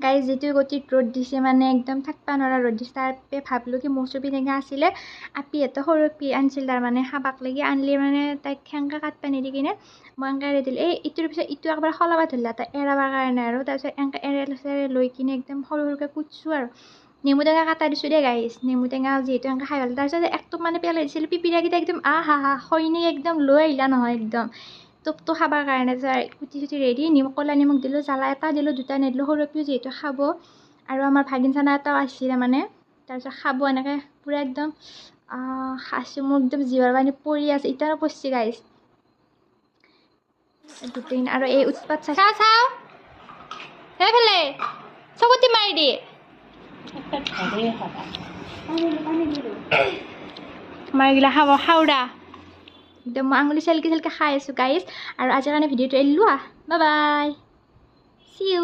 guys যিটো গতিত ৰ'দ দিছে মানে একদম থাকবা নোৱাৰা ৰ'দ দিছে তাৰপে ভাবলোঁ কি মৌচুমী টেঙা আছিলে আপিহঁতে সৰু আপি আনিছিল তাৰমানে খাবাক লাগি আনলি মানে তাইক সেনেকৈ কাটবা নিদি কিনে মই এনেকৈ এৰি দিলোঁ ইটোৰ পিছত ইটো একবাৰ সলাব ধৰিলা তাই এৰাবৰ কাৰণে আৰু তাৰপিছত এনেকৈ এৰাই লৈ কিনে একদম সৰু সৰুকৈ কুটছোঁ আৰু নেমু টেঙা কাটা দিছোঁ দেই গাইজ নেমু টেঙা যিহেতু এনেকৈ খাই ভাল তাৰপিছত একটো মানে পেলাই দিছিলোঁ পিপিৰাকেইটা একদম হা হয়নি একদম লৈ আহিলা নহয় একদম টোপটো খাবৰ কাৰণে কুটি চুটি ৰেডি ক'লা নিমখ দিলোঁ জ্বালা এটা দিলোঁ দুটা নিদিলোঁ সৰু আপিও যিহেতু খাব আৰু আমাৰ ভাগিন চানা এটাও আছিলে মানে তাৰপিছত খাব এনেকৈ পূৰা একদম খাইছোঁ মোৰ একদম জিভাৰ পানী পৰি আছে ইটানো পৰছি গাইজ গোটেই আৰু এই উৎপাত চাওঁ সেইফালে চকুতি মাৰি দিয়ে আমাৰ এইগিলা খাব খাওৰা একদম মই আঙুলি চেলকি চেলকি খাই আছোঁ গাইজ আৰু আজিৰ কাৰণে ভিডিঅ'টো এৰিলোঁ বাই বাই চি ইউ